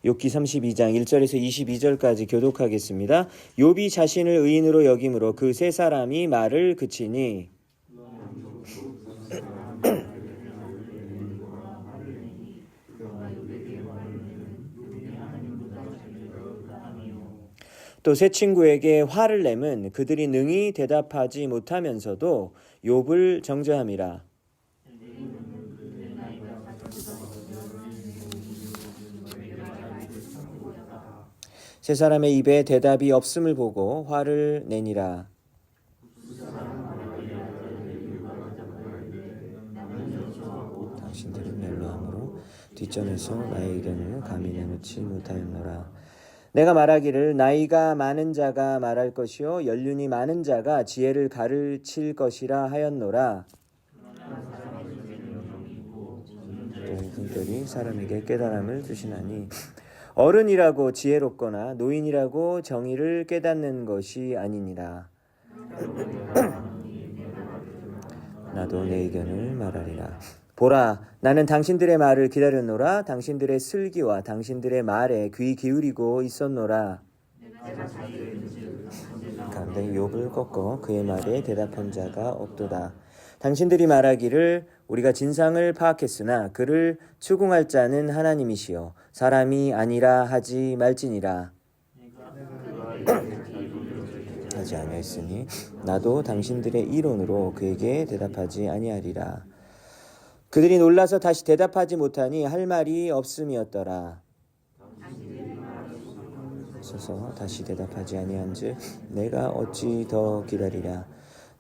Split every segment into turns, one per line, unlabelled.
욥기 32장 1절에서 22절까지 교독하겠습니다. 욥이 자신을 의인으로 여김으로 그 세 사람이 말을 그치니 또 세 친구에게 화를 내면 그들이 능히 대답하지 못하면서도 욥을 정죄함이라. 세 사람의 입에 대답이 없음을 보고 화를 내니라. 당신들은 멸로함으로 뒷전에서 나의 의견을 감히 내놓지 못하였노라. 내가 말하기를 나이가 많은 자가 말할 것이요 연륜이 많은 자가 지혜를 가르칠 것이라 하였노라. 또 분별이 사람에게 깨달음을 주시나니 어른이라고 지혜롭거나 노인이라고 정의를 깨닫는 것이 아니니라. 나도 내 의견을 말하리라. 보라, 나는 당신들의 말을 기다렸노라. 당신들의 슬기와 당신들의 말에 귀 기울이고 있었노라. 가운데 욥을 꺾어 그의 말에 대답한 자가 없도다. 당신들이 말하기를 우리가 진상을 파악했으나 그를 추궁할 자는 하나님이시요 사람이 아니라 하지 말지니라. 하지 아니하였으니 나도 당신들의 이론으로 그에게 대답하지 아니하리라. 그들이 놀라서 다시 대답하지 못하니 할 말이 없음이었더라. 서서 다시 대답하지 아니한즉 내가 어찌 더 기다리랴.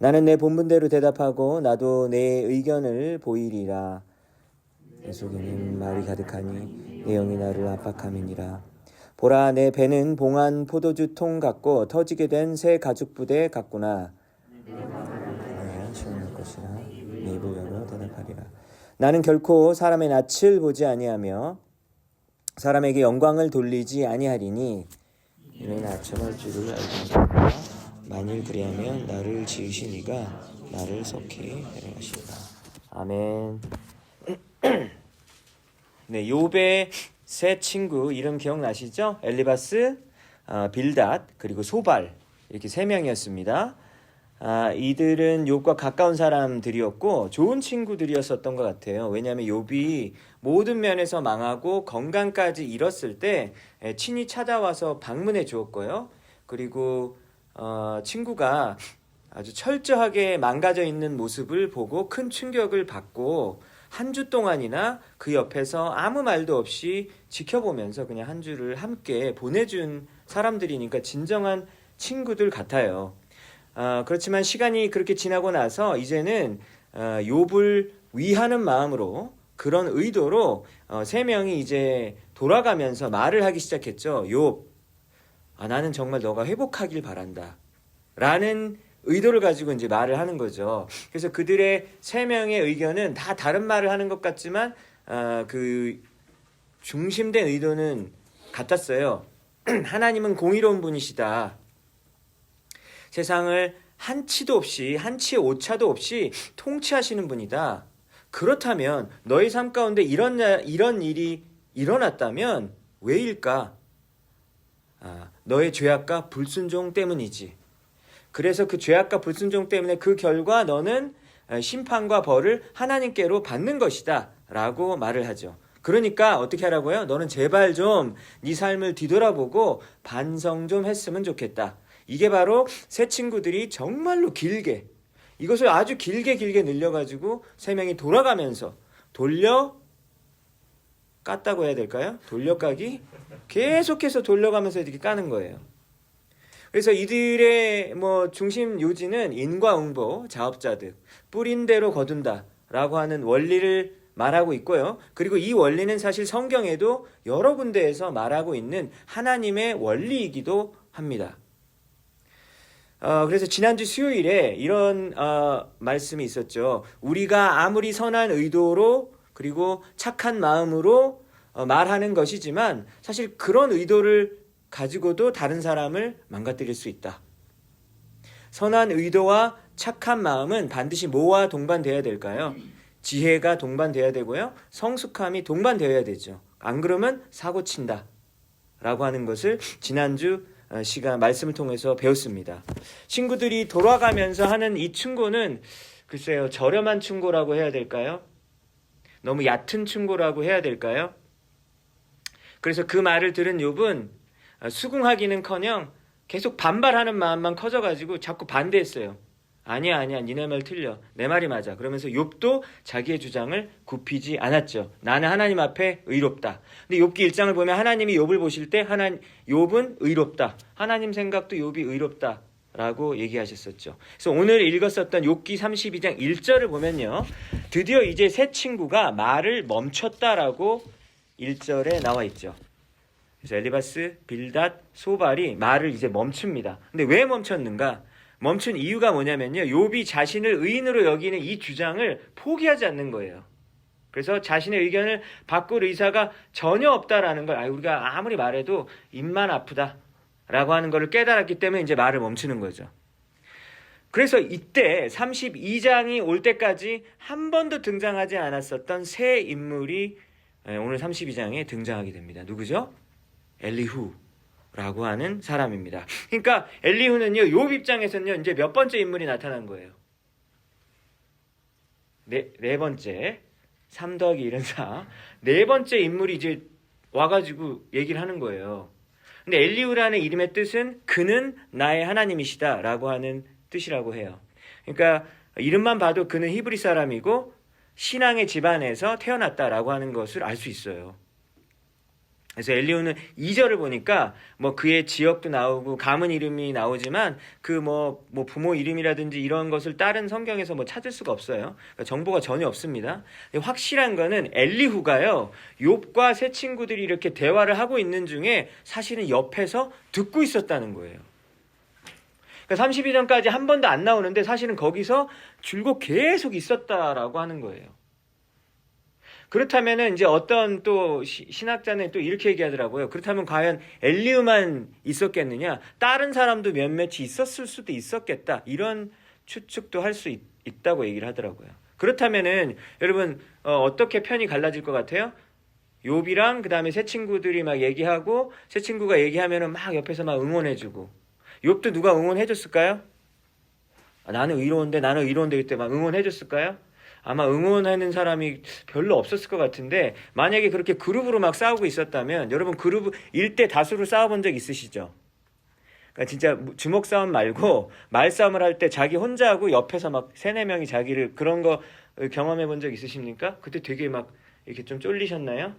나는 내 본분대로 대답하고 나도 내 의견을 보이리라. 내 속에는 말이 가득하니 내 영이 나를 압박함이니라. 보라, 내 배는 봉한 포도주 통 같고 터지게 된 새 가죽 부대 같구나. 내가 시원할 것이라 내 입을 열어 대답하리라. 나는 결코 사람의 낯을 보지 아니하며 사람에게 영광을 돌리지 아니하리니 이는 아첨할 줄을 알고 만일 그리하면 나를 지으신 이가 나를 속히 데려가시리라. 아멘. 네, 욥의 세 친구 이름 기억나시죠? 엘리바스, 빌닷, 그리고 소발 이렇게 세 명이었습니다. 이들은 욥과 가까운 사람들이었고 좋은 친구들이었었던 것 같아요. 왜냐하면 욥이 모든 면에서 망하고 건강까지 잃었을 때 친히 찾아와서 방문해 주었고요. 그리고 친구가 아주 철저하게 망가져 있는 모습을 보고 큰 충격을 받고 한 주 동안이나 그 옆에서 아무 말도 없이 지켜보면서 그냥 한 주를 함께 보내준 사람들이니까 진정한 친구들 같아요. 그렇지만 시간이 그렇게 지나고 나서 이제는 욥을 위하는 마음으로 그런 의도로 세 명이 이제 돌아가면서 말을 하기 시작했죠. 욥, 나는 정말 너가 회복하길 바란다 라는 의도를 가지고 이제 말을 하는 거죠. 그래서 그들의 세 명의 의견은 다 다른 말을 하는 것 같지만 그 중심된 의도는 같았어요. 하나님은 공의로운 분이시다. 세상을 한치도 없이 한치의 오차도 없이 통치하시는 분이다. 그렇다면 너희 삶 가운데 이런 일이 일어났다면 왜일까? 너의 죄악과 불순종 때문이지. 그래서 그 죄악과 불순종 때문에 그 결과 너는 심판과 벌을 하나님께로 받는 것이다 라고 말을 하죠. 그러니까 어떻게 하라고요? 너는 제발 좀 네 삶을 뒤돌아보고 반성 좀 했으면 좋겠다. 이게 바로 세 친구들이 정말로 길게, 이것을 아주 길게 늘려가지고 세 명이 돌아가면서 깠다고 해야 될까요? 돌려까기? 계속해서 돌려가면서 이렇게 까는 거예요. 그래서 이들의 중심 요지는 인과응보, 자업자득, 뿌린 대로 거둔다 라고 하는 원리를 말하고 있고요. 그리고 이 원리는 사실 성경에도 여러 군데에서 말하고 있는 하나님의 원리이기도 합니다. 그래서 지난주 수요일에 이런 말씀이 있었죠. 우리가 아무리 선한 의도로 그리고 착한 마음으로 말하는 것이지만 사실 그런 의도를 가지고도 다른 사람을 망가뜨릴 수 있다. 선한 의도와 착한 마음은 반드시 뭐와 동반되어야 될까요? 지혜가 동반되어야 되고요. 성숙함이 동반되어야 되죠. 안 그러면 사고 친다 라고 하는 것을 지난주 시간 말씀을 통해서 배웠습니다. 친구들이 돌아가면서 하는 이 충고는 글쎄요, 저렴한 충고라고 해야 될까요? 너무 얕은 충고라고 해야 될까요? 그래서 그 말을 들은 욥은 수긍하기는커녕 계속 반발하는 마음만 커져가지고 자꾸 반대했어요. 아니야, 니네 말 틀려. 내 말이 맞아. 그러면서 욥도 자기의 주장을 굽히지 않았죠. 나는 하나님 앞에 의롭다. 근데 욥기 1장을 보면 하나님이 욥을 보실 때 욥은 의롭다. 하나님 생각도 욥이 의롭다. 라고 얘기하셨었죠. 그래서 오늘 읽었었던 욥기 32장 1절을 보면요. 드디어 이제 세 친구가 말을 멈췄다라고 1절에 나와 있죠. 그래서 엘리바스, 빌닷, 소발이 말을 이제 멈춥니다. 근데 왜 멈췄는가? 멈춘 이유가 뭐냐면요. 욥이 자신을 의인으로 여기는 이 주장을 포기하지 않는 거예요. 그래서 자신의 의견을 바꿀 의사가 전혀 없다라는 걸, 우리가 아무리 말해도 입만 아프다라고 하는 걸 깨달았기 때문에 이제 말을 멈추는 거죠. 그래서 이때 32장이 올 때까지 한 번도 등장하지 않았었던 새 인물이 오늘 32장에 등장하게 됩니다. 누구죠? 엘리후라고 하는 사람입니다. 그러니까 엘리후는요, 욥 입장에서는요, 이제 몇 번째 인물이 나타난 거예요? 네 번째. 3 더하기 1은 4. 네 번째 인물이 이제 와가지고 얘기를 하는 거예요. 근데 엘리후라는 이름의 뜻은 그는 나의 하나님이시다 라고 하는 뜻이라고 해요. 그러니까 이름만 봐도 그는 히브리 사람이고 신앙의 집안에서 태어났다라고 하는 것을 알 수 있어요. 그래서 엘리후는 2절을 보니까 뭐 그의 지역도 나오고 가문 이름이 나오지만 그 뭐 부모 이름이라든지 이런 것을 다른 성경에서 뭐 찾을 수가 없어요. 그러니까 정보가 전혀 없습니다. 확실한 거는 엘리후가요, 욥과 세 친구들이 이렇게 대화를 하고 있는 중에 사실은 옆에서 듣고 있었다는 거예요. 그러니까 32장까지 한 번도 안 나오는데 사실은 거기서 줄곧 계속 있었다라고 하는 거예요. 그렇다면은 이제 어떤 또 신학자는 또 이렇게 얘기하더라고요. 그렇다면 과연 엘리후만 있었겠느냐? 다른 사람도 몇몇이 있었을 수도 있었겠다. 이런 추측도 할 수 있다고 얘기를 하더라고요. 그렇다면은 여러분 어떻게 편이 갈라질 것 같아요? 욥이랑 그 다음에 세 친구들이 막 얘기하고 세 친구가 얘기하면은 막 옆에서 막 응원해주고 욥도 누가 응원해줬을까요? 나는 의로운데 그때 막 응원해줬을까요? 아마 응원하는 사람이 별로 없었을 것 같은데 만약에 그렇게 그룹으로 막 싸우고 있었다면 여러분 그룹 1대 다수로 싸워본 적 있으시죠? 그러니까 진짜 주먹 싸움 말고 말싸움을 할 때 자기 혼자 하고 옆에서 막 3-4명이 자기를 그런 거 경험해 본 적 있으십니까? 그때 되게 막 이렇게 좀 쫄리셨나요?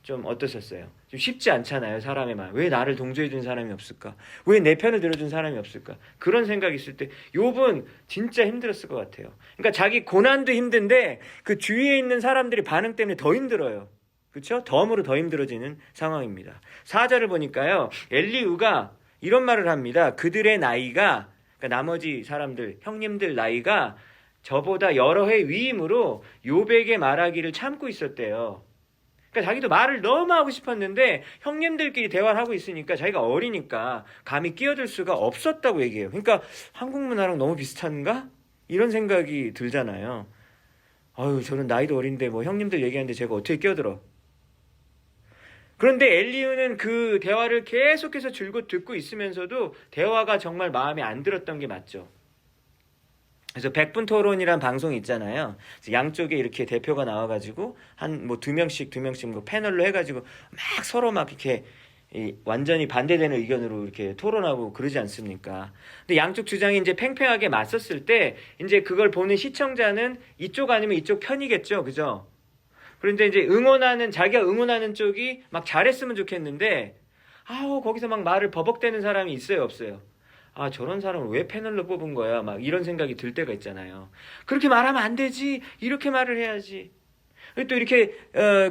좀 어떠셨어요? 좀 쉽지 않잖아요, 사람의 말. 왜 나를 동조해 준 사람이 없을까? 왜 내 편을 들어준 사람이 없을까? 그런 생각이 있을 때 욥은 진짜 힘들었을 것 같아요. 그러니까 자기 고난도 힘든데 그 주위에 있는 사람들이 반응 때문에 더 힘들어요. 그렇죠? 덤으로 더 힘들어지는 상황입니다. 4절을 보니까요, 엘리후가 이런 말을 합니다. 그들의 나이가, 그러니까 나머지 사람들, 형님들 나이가 저보다 여러 해 위임으로 욥에게 말하기를 참고 있었대요. 그러니까 자기도 말을 너무 하고 싶었는데 형님들끼리 대화를 하고 있으니까 자기가 어리니까 감히 끼어들 수가 없었다고 얘기해요. 그러니까 한국 문화랑 너무 비슷한가? 이런 생각이 들잖아요. 저는 나이도 어린데 뭐 형님들 얘기하는데 제가 어떻게 끼어들어? 그런데 엘리후는 그 대화를 계속해서 줄곧 듣고 있으면서도 대화가 정말 마음에 안 들었던 게 맞죠. 그래서 100분 토론이란 방송이 있잖아요. 양쪽에 이렇게 대표가 나와가지고 한 두 명씩 뭐 패널로 해가지고 막 서로 막 이렇게 완전히 반대되는 의견으로 이렇게 토론하고 그러지 않습니까? 근데 양쪽 주장이 이제 팽팽하게 맞섰을 때 이제 그걸 보는 시청자는 이쪽 아니면 이쪽 편이겠죠, 그죠? 그런데 이제 자기가 응원하는 쪽이 막 잘했으면 좋겠는데 거기서 막 말을 버벅대는 사람이 있어요, 없어요? 저런 사람을 왜 패널로 뽑은 거야? 막 이런 생각이 들 때가 있잖아요. 그렇게 말하면 안 되지. 이렇게 말을 해야지. 또 이렇게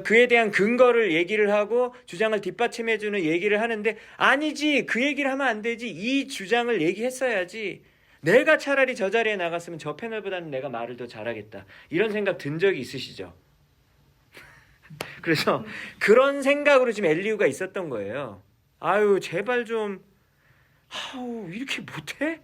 그에 대한 근거를 얘기를 하고 주장을 뒷받침해주는 얘기를 하는데 아니지. 그 얘기를 하면 안 되지. 이 주장을 얘기했어야지. 내가 차라리 저 자리에 나갔으면 저 패널보다는 내가 말을 더 잘하겠다. 이런 생각 든 적이 있으시죠? 그래서 그런 생각으로 지금 엘리후가 있었던 거예요. 제발 좀 이렇게 못해?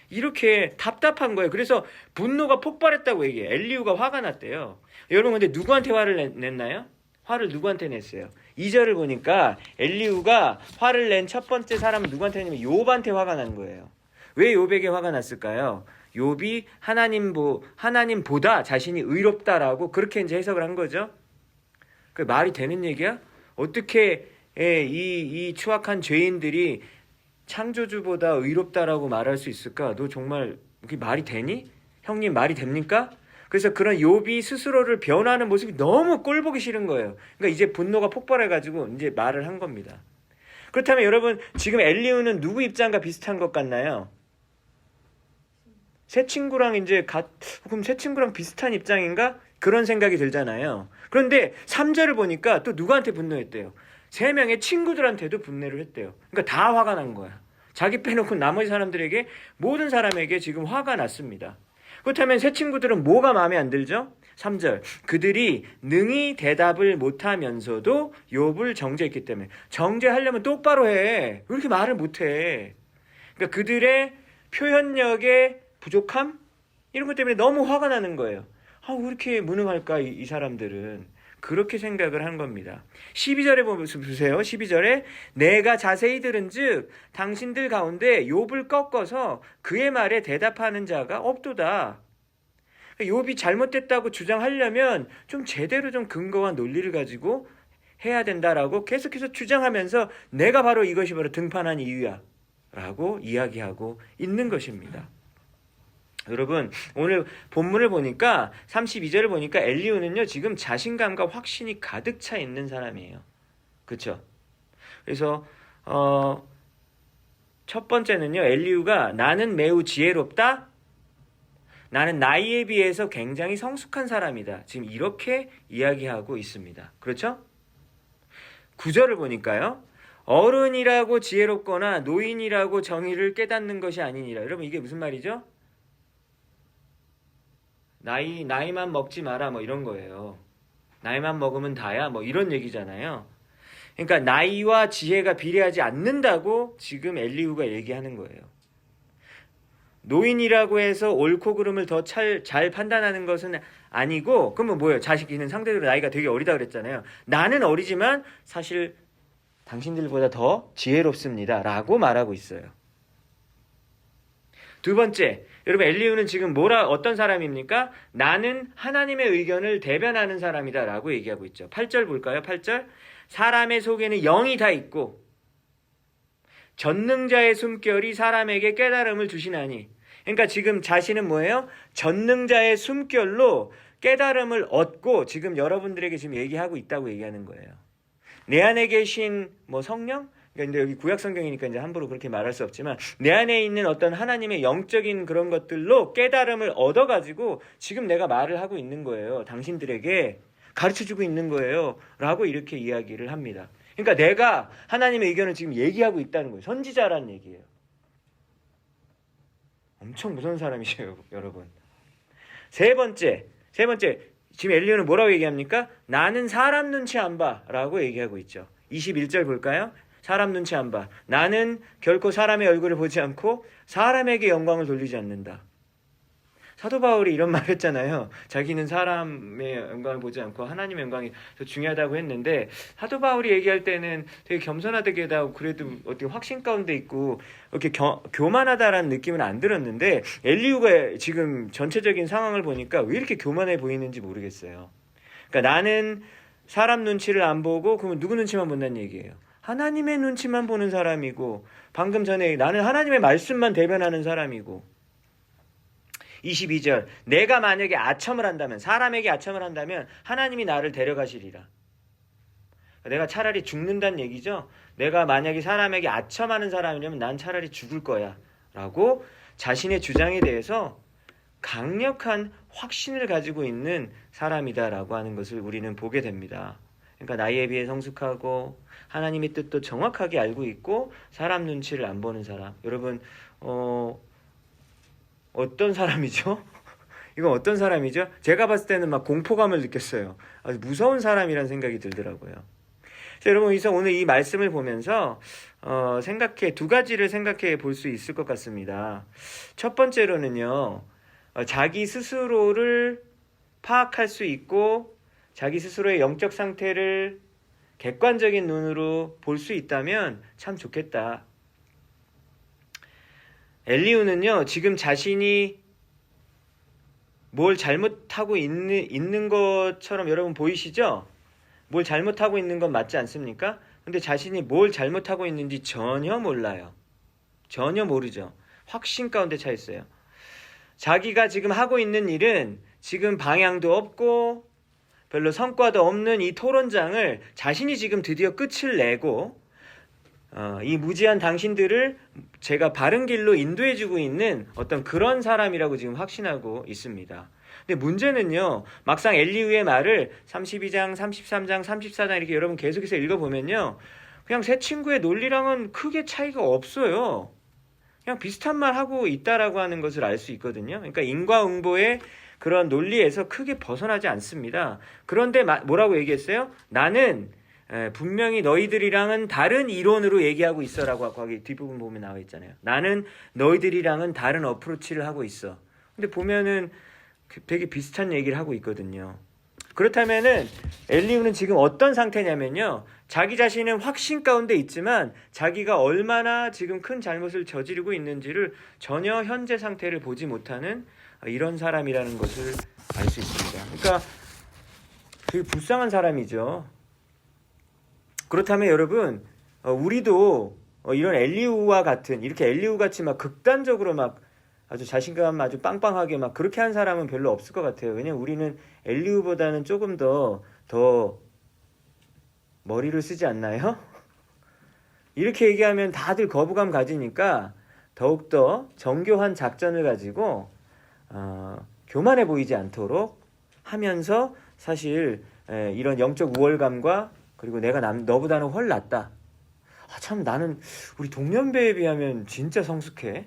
이렇게 답답한 거예요. 그래서 분노가 폭발했다고 얘기해요. 엘리후가 화가 났대요. 여러분 근데 누구한테 화를 냈나요? 화를 누구한테 냈어요? 2절을 보니까 엘리후가 화를 낸 첫 번째 사람은 누구한테 했냐면 욥한테 화가 난 거예요. 왜 욥에게 화가 났을까요? 욥이 하나님보다 자신이 의롭다라고 그렇게 이제 해석을 한 거죠. 그 말이 되는 얘기야? 어떻게 이 추악한 죄인들이 창조주보다 의롭다라고 말할 수 있을까? 너 정말 그게 말이 되니? 형님 말이 됩니까? 그래서 그런 욥이 스스로를 변화하는 모습이 너무 꼴보기 싫은 거예요. 그러니까 이제 분노가 폭발해가지고 이제 말을 한 겁니다. 그렇다면 여러분 지금 엘리후는 누구 입장과 비슷한 것 같나요? 새 친구랑 그럼 새 친구랑 비슷한 입장인가? 그런 생각이 들잖아요. 그런데 3절을 보니까 또 누구한테 분노했대요? 3명의 친구들한테도 분노를 했대요. 그러니까 다 화가 난 거야. 자기 빼놓고 나머지 사람들에게 모든 사람에게 지금 화가 났습니다. 그렇다면 새 친구들은 뭐가 마음에 안 들죠? 3절 그들이 능히 대답을 못하면서도 욥을 정죄했기 때문에 정죄하려면 똑바로 해. 왜 이렇게 말을 못해? 그러니까 그들의 표현력의 부족함? 이런 것 때문에 너무 화가 나는 거예요. 왜 이렇게 무능할까 이 사람들은. 그렇게 생각을 한 겁니다. 12절에 보세요. 12절에 내가 자세히 들은즉 당신들 가운데 욥을 꺾어서 그의 말에 대답하는 자가 없도다. 욥이 잘못됐다고 주장하려면 좀 제대로 좀 근거와 논리를 가지고 해야 된다라고 계속해서 주장하면서 내가 바로 이것이 바로 등판한 이유야 라고 이야기하고 있는 것입니다. 여러분 오늘 본문을 보니까 32절을 보니까 엘리후는요 지금 자신감과 확신이 가득 차 있는 사람이에요. 그렇죠? 그래서 첫 번째는요 엘리후가 나는 매우 지혜롭다. 나는 나이에 비해서 굉장히 성숙한 사람이다. 지금 이렇게 이야기하고 있습니다. 그렇죠? 9절을 보니까요. 어른이라고 지혜롭거나 노인이라고 정의를 깨닫는 것이 아니니라. 여러분 이게 무슨 말이죠? 나이만 먹지 마라 뭐 이런 거예요. 나이만 먹으면 다야 뭐 이런 얘기잖아요. 그러니까 나이와 지혜가 비례하지 않는다고 지금 엘리후가 얘기하는 거예요. 노인이라고 해서 옳고 그름을 더 잘 판단하는 것은 아니고 그러면 뭐예요? 자식이는 상대적으로 나이가 되게 어리다 그랬잖아요. 나는 어리지만 사실 당신들보다 더 지혜롭습니다 라고 말하고 있어요. 두 번째, 여러분 엘리후는 지금 어떤 사람입니까? 나는 하나님의 의견을 대변하는 사람이다 라고 얘기하고 있죠. 8절 볼까요? 8절 사람의 속에는 영이 다 있고 전능자의 숨결이 사람에게 깨달음을 주시나니. 그러니까 지금 자신은 뭐예요? 전능자의 숨결로 깨달음을 얻고 지금 여러분들에게 지금 얘기하고 있다고 얘기하는 거예요. 내 안에 계신 성령? 근데 여기 구약 성경이니까 이제 함부로 그렇게 말할 수 없지만 내 안에 있는 어떤 하나님의 영적인 그런 것들로 깨달음을 얻어가지고 지금 내가 말을 하고 있는 거예요. 당신들에게 가르쳐주고 있는 거예요. 라고 이렇게 이야기를 합니다. 그러니까 내가 하나님의 의견을 지금 얘기하고 있다는 거예요. 선지자라는 얘기예요. 엄청 무서운 사람이셔요, 여러분. 세 번째, 지금 엘리후는 뭐라고 얘기합니까? 나는 사람 눈치 안 봐 라고 얘기하고 있죠. 21절 볼까요? 사람 눈치 안 봐. 나는 결코 사람의 얼굴을 보지 않고 사람에게 영광을 돌리지 않는다. 사도 바울이 이런 말 했잖아요. 자기는 사람의 영광을 보지 않고 하나님의 영광이 더 중요하다고 했는데 사도 바울이 얘기할 때는 되게 겸손하다기도 하고 그래도 어떻게 확신 가운데 있고 이렇게 교만하다라는 느낌은 안 들었는데 엘리후가 지금 전체적인 상황을 보니까 왜 이렇게 교만해 보이는지 모르겠어요. 그러니까 나는 사람 눈치를 안 보고 그러면 누구 눈치만 본다는 얘기예요. 하나님의 눈치만 보는 사람이고 방금 전에 나는 하나님의 말씀만 대변하는 사람이고 22절 내가 만약에 아첨을 한다면 사람에게 아첨을 한다면 하나님이 나를 데려가시리라. 내가 차라리 죽는다는 얘기죠. 내가 만약에 사람에게 아첨하는 사람이라면 난 차라리 죽을 거야 라고 자신의 주장에 대해서 강력한 확신을 가지고 있는 사람이다라고 하는 것을 우리는 보게 됩니다. 그러니까 나이에 비해 성숙하고 하나님의 뜻도 정확하게 알고 있고 사람 눈치를 안 보는 사람. 여러분 어떤 사람이죠? 이건 어떤 사람이죠? 제가 봤을 때는 막 공포감을 느꼈어요. 아주 무서운 사람이라는 생각이 들더라고요. 자, 여러분 그래서 오늘 이 말씀을 보면서 두 가지를 생각해 볼 수 있을 것 같습니다. 첫 번째로는요. 자기 스스로를 파악할 수 있고 자기 스스로의 영적 상태를 객관적인 눈으로 볼 수 있다면 참 좋겠다. 엘리후는요, 지금 자신이 뭘 잘못하고 있는 것처럼 여러분 보이시죠? 뭘 잘못하고 있는 건 맞지 않습니까? 근데 자신이 뭘 잘못하고 있는지 전혀 몰라요. 전혀 모르죠. 확신 가운데 차 있어요. 자기가 지금 하고 있는 일은 지금 방향도 없고 별로 성과도 없는 이 토론장을 자신이 지금 드디어 끝을 내고 이 무지한 당신들을 제가 바른 길로 인도해주고 있는 어떤 그런 사람이라고 지금 확신하고 있습니다. 근데 문제는요, 막상 엘리후의 말을 32장, 33장, 34장 이렇게 여러분 계속해서 읽어보면요, 그냥 세 친구의 논리랑은 크게 차이가 없어요. 그냥 비슷한 말 하고 있다라고 하는 것을 알 수 있거든요. 그러니까 인과응보의 그런 논리에서 크게 벗어나지 않습니다. 그런데 뭐라고 얘기했어요? 나는 분명히 너희들이랑은 다른 이론으로 얘기하고 있어라고 거기 뒷부분 보면 나와 있잖아요. 나는 너희들이랑은 다른 어프로치를 하고 있어. 근데 보면은 되게 비슷한 얘기를 하고 있거든요. 그렇다면은 엘리후는 지금 어떤 상태냐면요, 자기 자신은 확신 가운데 있지만 자기가 얼마나 지금 큰 잘못을 저지르고 있는지를 전혀 현재 상태를 보지 못하는 이런 사람이라는 것을 알 수 있습니다. 그러니까 되게 불쌍한 사람이죠. 그렇다면 여러분, 우리도 이런 엘리후와 같은, 이렇게 엘리후 같이 막 극단적으로 막 아주 자신감 아주 빵빵하게 막 그렇게 한 사람은 별로 없을 것 같아요. 왜냐면 우리는 엘리후보다는 조금 더 머리를 쓰지 않나요? 이렇게 얘기하면 다들 거부감 가지니까 더욱더 정교한 작전을 가지고 교만해 보이지 않도록 하면서 사실 이런 영적 우월감과 그리고 내가 너보다는 훨 낫다. 참 나는 우리 동년배에 비하면 진짜 성숙해.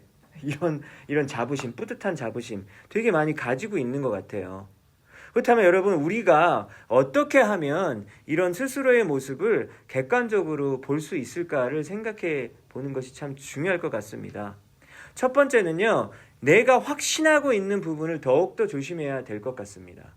이런 자부심, 뿌듯한 자부심 되게 많이 가지고 있는 것 같아요. 그렇다면 여러분, 우리가 어떻게 하면 이런 스스로의 모습을 객관적으로 볼 수 있을까를 생각해 보는 것이 참 중요할 것 같습니다. 첫 번째는요, 내가 확신하고 있는 부분을 더욱더 조심해야 될 것 같습니다.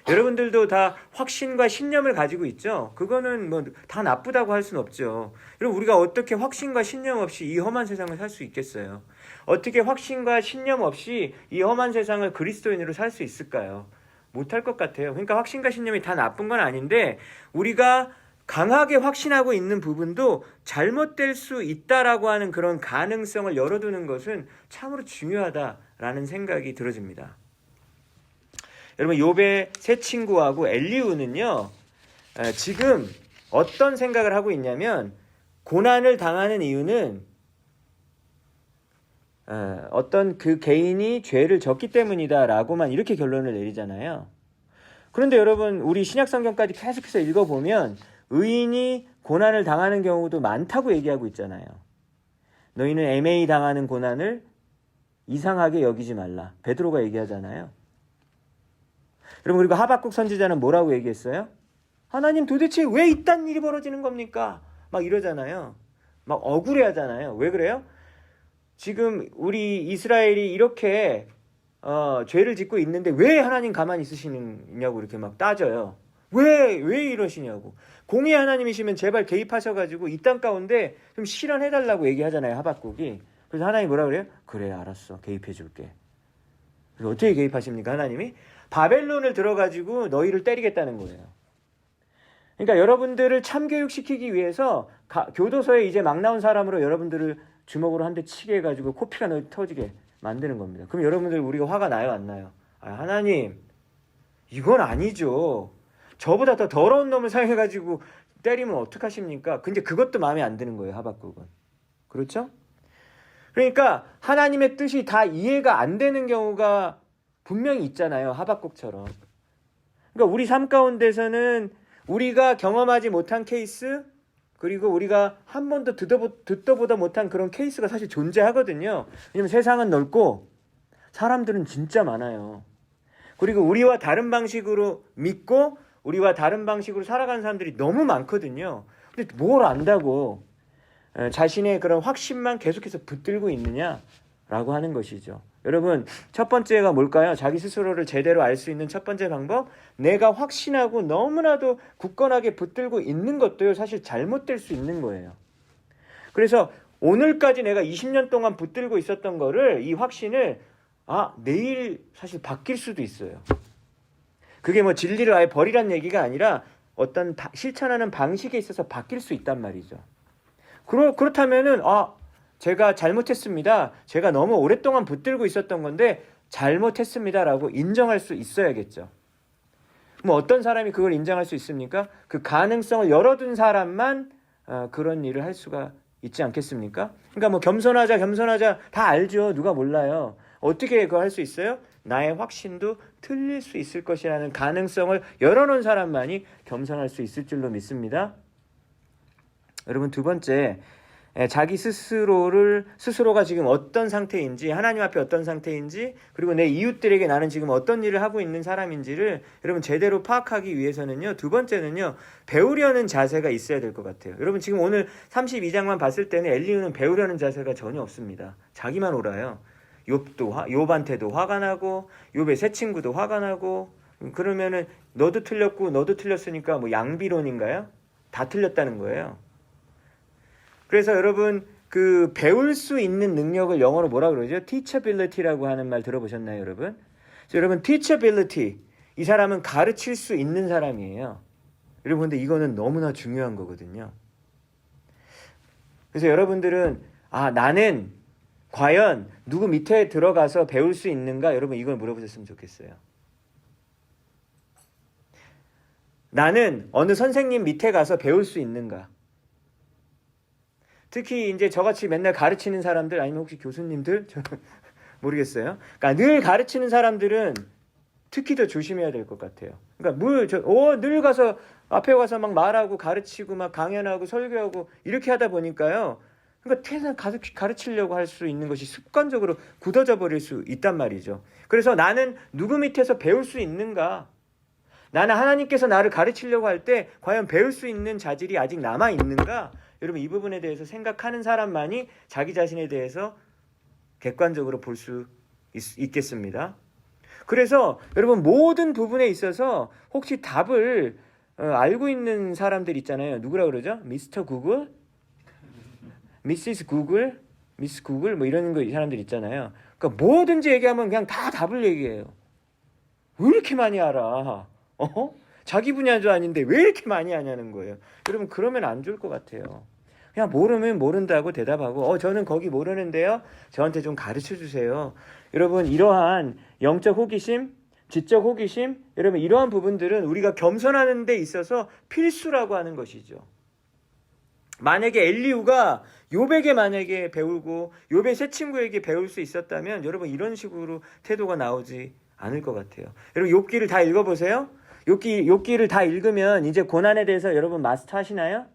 여러분들도 다 확신과 신념을 가지고 있죠? 그거는 뭐 다 나쁘다고 할 수는 없죠. 여러분, 우리가 어떻게 확신과 신념 없이 이 험한 세상을 살 수 있겠어요? 어떻게 확신과 신념 없이 이 험한 세상을 그리스도인으로 살 수 있을까요? 못할 것 같아요. 그러니까 확신과 신념이 다 나쁜 건 아닌데 우리가 강하게 확신하고 있는 부분도 잘못될 수 있다라고 하는 그런 가능성을 열어두는 것은 참으로 중요하다라는 생각이 들어집니다. 여러분, 욥의 세 친구하고 엘리후는요, 지금 어떤 생각을 하고 있냐면 고난을 당하는 이유는 어떤 그 개인이 죄를 졌기 때문이다라고만 이렇게 결론을 내리잖아요. 그런데 여러분, 우리 신약성경까지 계속해서 읽어보면 의인이 고난을 당하는 경우도 많다고 얘기하고 있잖아요. 너희는 애매히 당하는 고난을 이상하게 여기지 말라. 베드로가 얘기하잖아요. 여러분, 그리고 하박국 선지자는 뭐라고 얘기했어요? 하나님, 도대체 왜 이딴 일이 벌어지는 겁니까? 막 이러잖아요. 막 억울해하잖아요. 왜 그래요? 지금 우리 이스라엘이 이렇게 죄를 짓고 있는데 왜 하나님 가만히 있으시느냐고 이렇게 막 따져요. 왜 이러시냐고. 공의 하나님이시면 제발 개입하셔가지고 이 땅 가운데 좀 실현해달라고 얘기하잖아요, 하박국이. 그래서 하나님이 뭐라 그래요? 그래, 알았어, 개입해줄게. 그래서 어떻게 개입하십니까, 하나님이? 바벨론을 들어가지고 너희를 때리겠다는 거예요. 그러니까 여러분들을 참교육시키기 위해서 교도소에 이제 막 나온 사람으로 여러분들을 주먹으로 한 대 치게 해가지고 코피가 터지게 만드는 겁니다. 그럼 여러분들 우리가 화가 나요, 안 나요? 하나님, 이건 아니죠. 저보다 더 더러운 놈을 사용해가지고 때리면 어떡하십니까? 근데 그것도 마음에 안 드는 거예요, 하박국은. 그렇죠? 그러니까 하나님의 뜻이 다 이해가 안 되는 경우가 분명히 있잖아요, 하박국처럼. 그러니까 우리 삶 가운데서는 우리가 경험하지 못한 케이스, 그리고 우리가 한 번도 듣도 보다 못한 그런 케이스가 사실 존재하거든요. 왜냐면 세상은 넓고 사람들은 진짜 많아요. 그리고 우리와 다른 방식으로 믿고 우리와 다른 방식으로 살아가는 사람들이 너무 많거든요. 근데 뭘 안다고 자신의 그런 확신만 계속해서 붙들고 있느냐? 라고 하는 것이죠. 여러분, 첫 번째가 뭘까요? 자기 스스로를 제대로 알 수 있는 첫 번째 방법, 내가 확신하고 너무나도 굳건하게 붙들고 있는 것도요, 사실 잘못될 수 있는 거예요. 그래서 오늘까지 내가 20년 동안 붙들고 있었던 거를, 이 확신을 내일 사실 바뀔 수도 있어요. 그게 뭐 진리를 아예 버리란 얘기가 아니라 어떤 실천하는 방식에 있어서 바뀔 수 있단 말이죠. 그렇다면은 제가 잘못했습니다. 제가 너무 오랫동안 붙들고 있었던 건데 잘못했습니다라고 인정할 수 있어야겠죠. 뭐 어떤 사람이 그걸 인정할 수 있습니까? 그 가능성을 열어둔 사람만 그런 일을 할 수가 있지 않겠습니까? 그러니까 뭐 겸손하자 다 알죠. 누가 몰라요. 어떻게 그거 할 수 있어요? 나의 확신도 틀릴 수 있을 것이라는 가능성을 열어놓은 사람만이 겸손할 수 있을 줄로 믿습니다. 여러분, 두 번째, 자기 스스로가 지금 어떤 상태인지, 하나님 앞에 어떤 상태인지, 그리고 내 이웃들에게 나는 지금 어떤 일을 하고 있는 사람인지를 여러분 제대로 파악하기 위해서는요, 두 번째는요, 배우려는 자세가 있어야 될 것 같아요. 여러분, 지금 오늘 32장만 봤을 때는 엘리후는 배우려는 자세가 전혀 없습니다. 자기만 옳아요. 욥한테도 화가 나고, 욥의 새 친구도 화가 나고, 그러면은 너도 틀렸으니까 뭐 양비론인가요? 다 틀렸다는 거예요. 그래서 여러분, 그 배울 수 있는 능력을 영어로 뭐라 그러죠? teachability라고 하는 말 들어보셨나요, 여러분? 그래서 여러분, teachability, 이 사람은 가르칠 수 있는 사람이에요. 여러분, 근데 이거는 너무나 중요한 거거든요. 그래서 여러분들은 나는 과연 누구 밑에 들어가서 배울 수 있는가? 여러분, 이걸 물어보셨으면 좋겠어요. 나는 어느 선생님 밑에 가서 배울 수 있는가? 특히 이제 저같이 맨날 가르치는 사람들, 아니면 혹시 교수님들? 모르겠어요. 그러니까 늘 가르치는 사람들은 특히 더 조심해야 될 것 같아요. 그러니까 늘 가서 앞에 가서 막 말하고 가르치고 막 강연하고 설교하고 이렇게 하다 보니까요. 그러니까 태산 가르치려고 할 수 있는 것이 습관적으로 굳어져 버릴 수 있단 말이죠. 그래서 나는 누구 밑에서 배울 수 있는가? 나는 하나님께서 나를 가르치려고 할 때 과연 배울 수 있는 자질이 아직 남아 있는가? 여러분, 이 부분에 대해서 생각하는 사람만이 자기 자신에 대해서 객관적으로 볼 수 있겠습니다. 그래서 여러분, 모든 부분에 있어서 혹시 답을 알고 있는 사람들 있잖아요. 누구라 그러죠? 미스터 구글? 미시스 구글? 미스 구글? 뭐 이런 거 사람들 있잖아요. 그러니까 뭐든지 얘기하면 그냥 다 답을 얘기해요. 왜 이렇게 많이 알아? 자기 분야도 아닌데 왜 이렇게 많이 아냐는 거예요. 여러분, 그러면 안 좋을 것 같아요. 그냥 모르면 모른다고 대답하고 저는 거기 모르는데요. 저한테 좀 가르쳐 주세요. 여러분, 이러한 영적 호기심, 지적 호기심, 여러분 이러한 부분들은 우리가 겸손하는 데 있어서 필수라고 하는 것이죠. 만약에 엘리후가 욥에게 만약에 배우고 욥의 새 친구에게 배울 수 있었다면 여러분 이런 식으로 태도가 나오지 않을 것 같아요. 여러분 욥기를 다 읽어보세요. 욥기를 다 읽으면 이제 고난에 대해서 여러분 마스터 하시나요?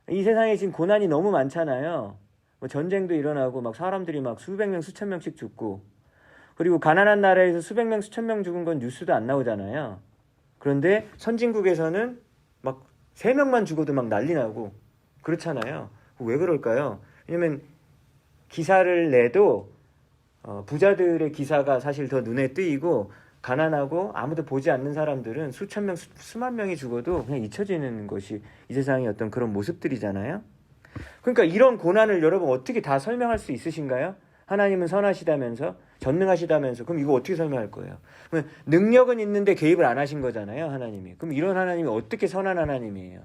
이 세상에 지금 고난이 너무 많잖아요. 뭐 전쟁도 일어나고 막 사람들이 막 수백 명 수천 명씩 죽고, 그리고 가난한 나라에서 수백 명 수천 명 죽은 건 뉴스도 안 나오잖아요. 그런데 선진국에서는 막 3명만 죽어도 막 난리 나고 그렇잖아요. 왜 그럴까요? 왜냐면 기사를 내도 부자들의 기사가 사실 더 눈에 띄고, 가난하고 아무도 보지 않는 사람들은 수천 명, 수만 명이 죽어도 그냥 잊혀지는 것이 이 세상의 어떤 그런 모습들이잖아요. 그러니까 이런 고난을 여러분 어떻게 다 설명할 수 있으신가요? 하나님은 선하시다면서, 전능하시다면서, 그럼 이거 어떻게 설명할 거예요? 그럼 능력은 있는데 개입을 안 하신 거잖아요, 하나님이. 그럼 이런 하나님이 어떻게 선한 하나님이에요?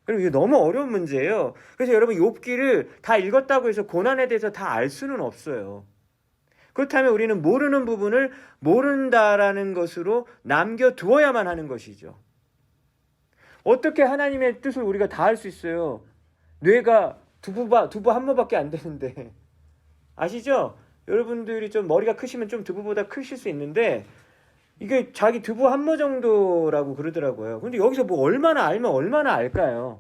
그럼 이거 너무 어려운 문제예요. 그래서 여러분 욥기를 다 읽었다고 해서 고난에 대해서 다 알 수는 없어요. 그렇다면 우리는 모르는 부분을 모른다라는 것으로 남겨두어야만 하는 것이죠. 어떻게 하나님의 뜻을 우리가 다 할 수 있어요? 뇌가 두부 한 모밖에 안 되는데. 아시죠? 여러분들이 좀 머리가 크시면 좀 두부보다 크실 수 있는데 이게 자기 두부 한 모 정도라고 그러더라고요. 근데 여기서 뭐 얼마나 알면 얼마나 알까요?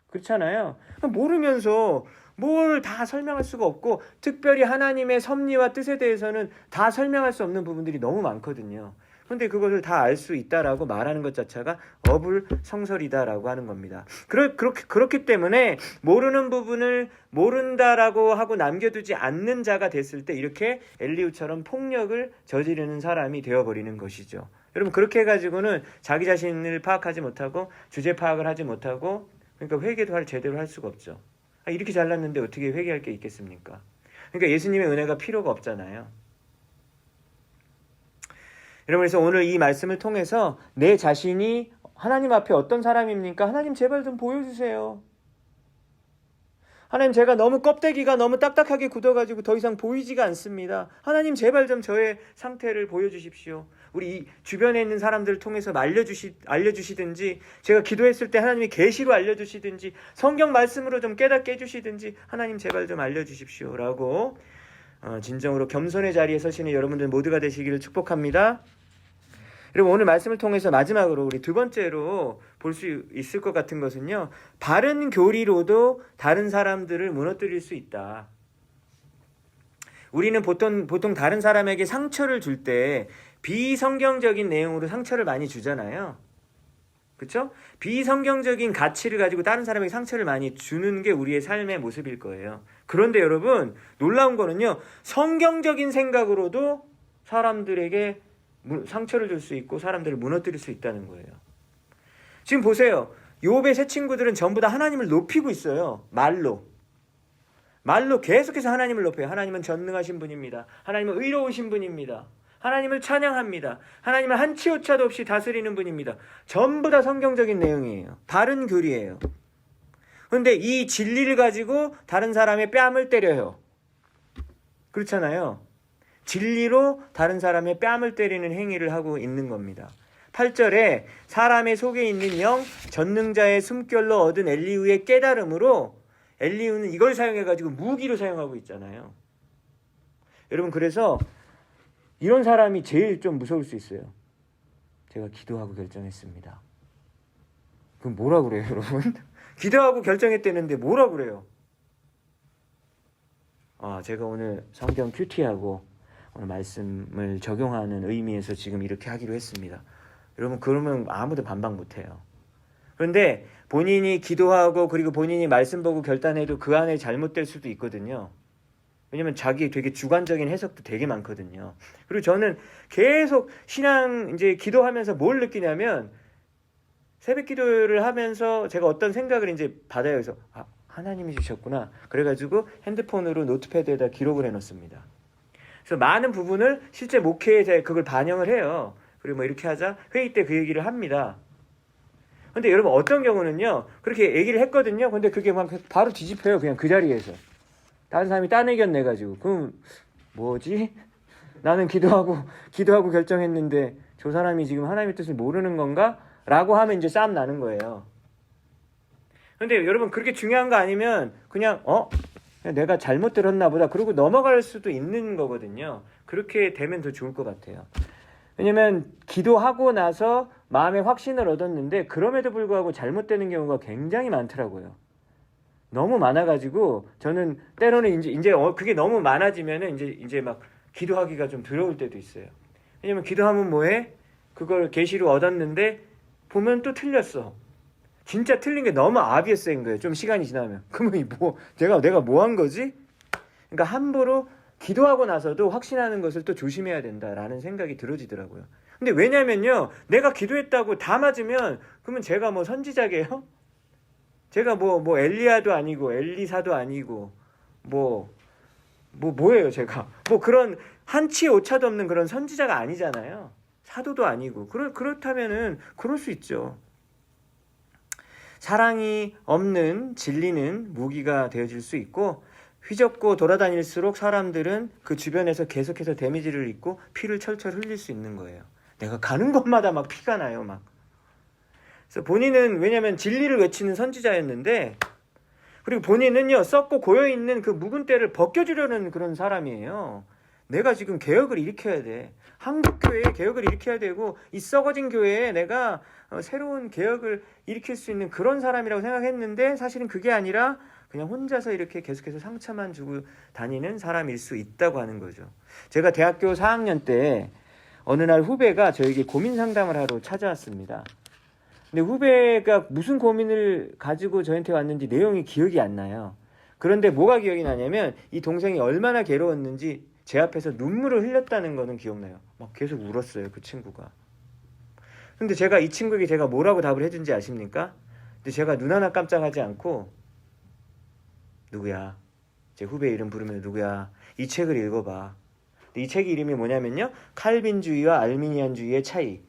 그렇잖아요. 모르면서 뭘 다 설명할 수가 없고, 특별히 하나님의 섭리와 뜻에 대해서는 다 설명할 수 없는 부분들이 너무 많거든요. 근데 그것을 다 알 수 있다라고 말하는 것 자체가 어불성설이다라고 하는 겁니다. 그렇기 때문에 모르는 부분을 모른다라고 하고 남겨두지 않는 자가 됐을 때 이렇게 엘리후처럼 폭력을 저지르는 사람이 되어버리는 것이죠. 여러분 그렇게 해가지고는 자기 자신을 파악하지 못하고 주제 파악을 하지 못하고 그러니까 회개도 제대로 할 수가 없죠. 이렇게 잘났는데 어떻게 회개할 게 있겠습니까? 그러니까 예수님의 은혜가 필요가 없잖아요. 여러분 그래서 오늘 이 말씀을 통해서 내 자신이 하나님 앞에 어떤 사람입니까? 하나님 제발 좀 보여주세요. 하나님 제가 너무 껍데기가 너무 딱딱하게 굳어가지고 더 이상 보이지가 않습니다. 하나님 제발 좀 저의 상태를 보여주십시오. 우리 이 주변에 있는 사람들을 통해서 알려주시든지 제가 기도했을 때 하나님이 계시로 알려주시든지 성경 말씀으로 좀 깨닫게 해주시든지 하나님 제발 좀 알려주십시오 라고 진정으로 겸손의 자리에 서시는 여러분들 모두가 되시기를 축복합니다. 여러분 오늘 말씀을 통해서 마지막으로 우리 두 번째로 볼 수 있을 것 같은 것은요. 바른 교리로도 다른 사람들을 무너뜨릴 수 있다. 우리는 보통 다른 사람에게 상처를 줄 때 비성경적인 내용으로 상처를 많이 주잖아요. 그렇죠? 비성경적인 가치를 가지고 다른 사람에게 상처를 많이 주는 게 우리의 삶의 모습일 거예요. 그런데 여러분 놀라운 거는요. 성경적인 생각으로도 사람들에게 상처를 줄 수 있고 사람들을 무너뜨릴 수 있다는 거예요. 지금 보세요. 욥의 세 친구들은 전부 다 하나님을 높이고 있어요. 말로 계속해서 하나님을 높여요. 하나님은 전능하신 분입니다. 하나님은 의로우신 분입니다. 하나님을 찬양합니다. 하나님은 한치 오차도 없이 다스리는 분입니다. 전부 다 성경적인 내용이에요. 바른 교리예요. 그런데 이 진리를 가지고 다른 사람의 뺨을 때려요. 그렇잖아요. 진리로 다른 사람의 뺨을 때리는 행위를 하고 있는 겁니다. 8절에 사람의 속에 있는 영 전능자의 숨결로 얻은 엘리후의 깨달음으로 엘리후는 이걸 사용해가지고 무기로 사용하고 있잖아요. 여러분 그래서 이런 사람이 제일 좀 무서울 수 있어요. 제가 기도하고 결정했습니다. 그럼 뭐라 그래요 여러분? 기도하고 결정했다는데 뭐라 그래요? 제가 오늘 성경 큐티하고 오늘 말씀을 적용하는 의미에서 지금 이렇게 하기로 했습니다. 여러분 그러면 아무도 반박 못해요. 그런데 본인이 기도하고 그리고 본인이 말씀 보고 결단해도 그 안에 잘못될 수도 있거든요. 왜냐면 자기 되게 주관적인 해석도 되게 많거든요. 그리고 저는 계속 신앙 이제 기도하면서 뭘 느끼냐면 새벽 기도를 하면서 제가 어떤 생각을 이제 받아요. 그래서 하나님이 주셨구나. 그래가지고 핸드폰으로 노트패드에다 기록을 해놓습니다. 그래서 많은 부분을 실제 목회에 제가 그걸 반영을 해요. 그리고 뭐 이렇게 하자 회의 때 그 얘기를 합니다. 근데 여러분 어떤 경우는요 그렇게 얘기를 했거든요. 근데 그게 막 바로 뒤집혀요. 그냥 그 자리에서 다른 사람이 딴 의견 내가지고 그럼 뭐지? 나는 기도하고 결정했는데 저 사람이 지금 하나님의 뜻을 모르는 건가? 라고 하면 이제 싸움 나는 거예요. 근데 여러분 그렇게 중요한 거 아니면 그냥 내가 잘못 들었나 보다 그러고 넘어갈 수도 있는 거거든요. 그렇게 되면 더 좋을 것 같아요. 왜냐면 기도하고 나서 마음의 확신을 얻었는데 그럼에도 불구하고 잘못되는 경우가 굉장히 많더라고요. 너무 많아가지고 저는 때로는 이제 그게 너무 많아지면은 이제 막 기도하기가 좀 두려울 때도 있어요. 왜냐면 기도하면 뭐해? 그걸 계시로 얻었는데 보면 또 틀렸어. 진짜 틀린 게 너무 obvious인 거예요. 좀 시간이 지나면. 그러면 내가 뭐 한 거지? 그러니까 함부로 기도하고 나서도 확신하는 것을 또 조심해야 된다라는 생각이 들어지더라고요. 근데 왜냐면요. 내가 기도했다고 다 맞으면 그러면 제가 뭐 선지자게요? 제가 뭐 엘리야도 아니고 엘리사도 아니고 뭐예요 제가? 뭐 그런 한치 오차도 없는 그런 선지자가 아니잖아요. 사도도 아니고. 그렇다면은 그럴 수 있죠. 사랑이 없는 진리는 무기가 되어질 수 있고 휘젓고 돌아다닐수록 사람들은 그 주변에서 계속해서 데미지를 입고 피를 철철 흘릴 수 있는 거예요. 내가 가는 곳마다 막 피가 나요. 막. 그래서 본인은 왜냐면 진리를 외치는 선지자였는데 그리고 본인은요 썩고 고여있는 그 묵은 때를 벗겨주려는 그런 사람이에요. 내가 지금 개혁을 일으켜야 돼. 한국교회에 개혁을 일으켜야 되고 이 썩어진 교회에 내가 새로운 개혁을 일으킬 수 있는 그런 사람이라고 생각했는데 사실은 그게 아니라 그냥 혼자서 이렇게 계속해서 상처만 주고 다니는 사람일 수 있다고 하는 거죠. 제가 대학교 4학년 때 어느 날 후배가 저에게 고민 상담을 하러 찾아왔습니다. 근데 후배가 무슨 고민을 가지고 저한테 왔는지 내용이 기억이 안 나요. 그런데 뭐가 기억이 나냐면 이 동생이 얼마나 괴로웠는지 제 앞에서 눈물을 흘렸다는 거는 기억나요. 막 계속 울었어요, 그 친구가. 근데 이 친구에게 제가 뭐라고 답을 해준지 아십니까? 근데 제가 눈 하나 깜짝하지 않고 누구야? 제 후배 이름 부르면 누구야? 이 책을 읽어봐. 이 책의 이름이 뭐냐면요. 칼빈주의와 알미니안주의의 차이.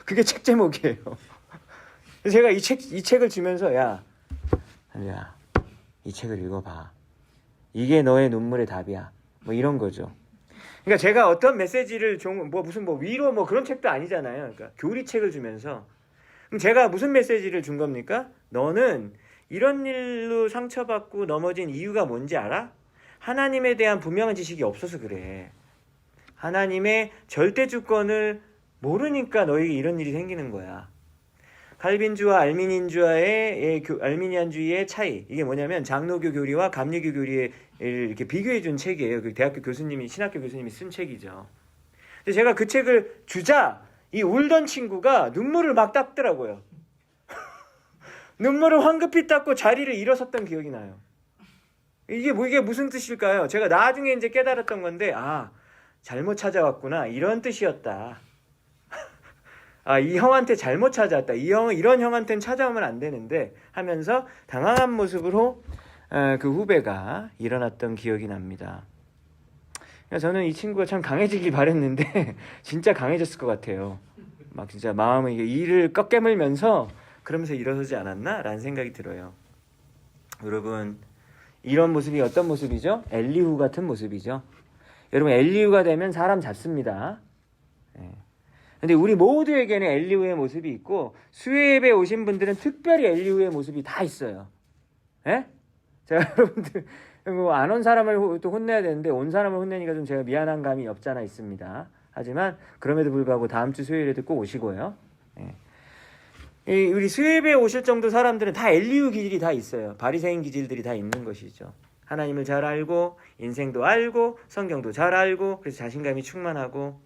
그게 책 제목이에요. 제가 이 책을 주면서 야, 이 책을 읽어봐. 이게 너의 눈물의 답이야. 뭐 이런 거죠. 그러니까 제가 어떤 메시지를 무슨 위로 그런 책도 아니잖아요. 그러니까 교리책을 주면서 그럼 제가 무슨 메시지를 준 겁니까? 너는 이런 일로 상처받고 넘어진 이유가 뭔지 알아? 하나님에 대한 분명한 지식이 없어서 그래. 하나님의 절대 주권을 모르니까 너에게 이런 일이 생기는 거야. 칼빈주와 알미니안주의의 차이. 이게 뭐냐면 장로교 교리와 감리교 교리를 이렇게 비교해 준 책이에요. 그 대학교 교수님이, 신학교 교수님이 쓴 책이죠. 근데 제가 그 책을 주자 이 울던 친구가 눈물을 막 닦더라고요. 눈물을 황급히 닦고 자리를 일어섰던 기억이 나요. 이게 무슨 뜻일까요? 제가 나중에 이제 깨달았던 건데, 잘못 찾아왔구나. 이런 뜻이었다. 이 형한테 잘못 찾아왔다. 이런 형한테는 찾아오면 안 되는데 하면서 당황한 모습으로 그 후배가 일어났던 기억이 납니다. 저는 이 친구가 참 강해지길 바랬는데 진짜 강해졌을 것 같아요. 막 진짜 마음을 이를 꺾깨물면서 그러면서 일어서지 않았나? 라는 생각이 들어요. 여러분, 이런 모습이 어떤 모습이죠? 엘리후 같은 모습이죠. 여러분, 엘리후가 되면 사람 잡습니다. 근데 우리 모두에게는 엘리후의 모습이 있고 수요예배 오신 분들은 특별히 엘리후의 모습이 다 있어요. 예? 제가 여러분들 안 온 사람을 또 혼내야 되는데 온 사람을 혼내니까 좀 제가 미안한 감이 없잖아 있습니다. 하지만 그럼에도 불구하고 다음 주 수요일에도 꼭 오시고요. 우리 수요예배에 오실 정도 사람들은 다 엘리후 기질이 다 있어요. 바리새인 기질들이 다 있는 것이죠. 하나님을 잘 알고 인생도 알고 성경도 잘 알고 그래서 자신감이 충만하고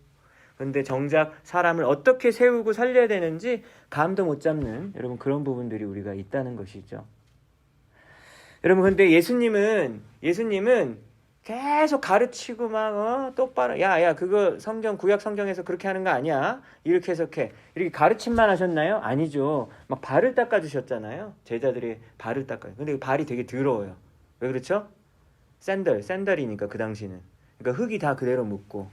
근데 정작 사람을 어떻게 세우고 살려야 되는지 감도 못 잡는 여러분 그런 부분들이 우리가 있다는 것이죠. 여러분 근데 예수님은 계속 가르치고 막 똑바로 야 그거 구약 성경에서 그렇게 하는 거 아니야. 이렇게 해석해. 이렇게 가르침만 하셨나요? 아니죠. 막 발을 닦아 주셨잖아요. 제자들이 발을 닦아요. 근데 그 발이 되게 더러워요. 왜 그렇죠? 샌들이니까 그 당시는. 그러니까 흙이 다 그대로 묻고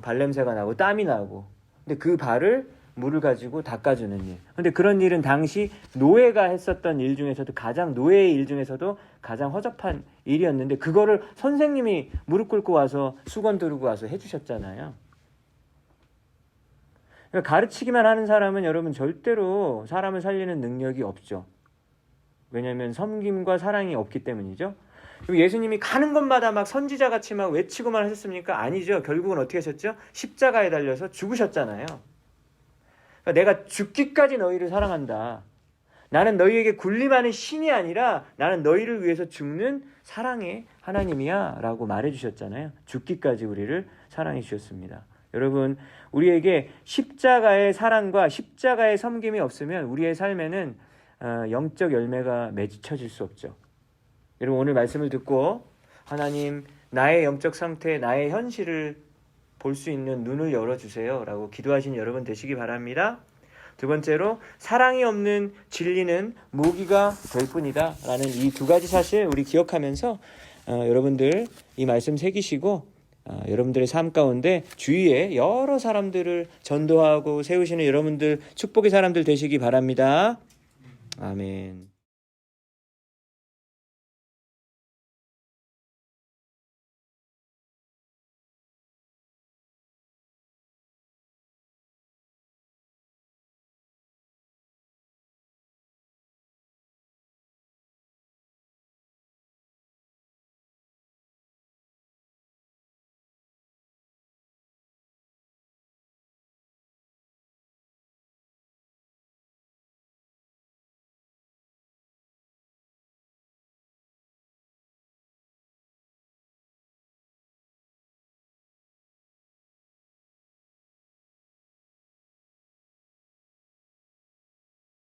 발냄새가 나고 땀이 나고. 근데 그 발을 물을 가지고 닦아주는 일. 근데 그런 일은 당시 노예가 했었던 일 중에서도 노예의 일 중에서도 가장 허접한 일이었는데 그거를 선생님이 무릎 꿇고 와서 수건 두르고 와서 해주셨잖아요. 그러니까 가르치기만 하는 사람은 여러분 절대로 사람을 살리는 능력이 없죠. 왜냐하면 섬김과 사랑이 없기 때문이죠. 예수님이 가는 곳마다 막 선지자같이 막 외치고만 하셨습니까? 아니죠. 결국은 어떻게 하셨죠? 십자가에 달려서 죽으셨잖아요. 내가 죽기까지 너희를 사랑한다. 나는 너희에게 군림하는 신이 아니라 나는 너희를 위해서 죽는 사랑의 하나님이야 라고 말해주셨잖아요. 죽기까지 우리를 사랑해 주셨습니다. 여러분 우리에게 십자가의 사랑과 십자가의 섬김이 없으면 우리의 삶에는 영적 열매가 맺혀질 수 없죠. 여러분 오늘 말씀을 듣고 하나님 나의 영적 상태 나의 현실을 볼 수 있는 눈을 열어주세요 라고 기도하신 여러분 되시기 바랍니다. 두 번째로 사랑이 없는 진리는 무기가 될 뿐이다 라는 이 두 가지 사실 우리 기억하면서 여러분들 이 말씀 새기시고 여러분들의 삶 가운데 주위에 여러 사람들을 전도하고 세우시는 여러분들 축복의 사람들 되시기 바랍니다. 아멘.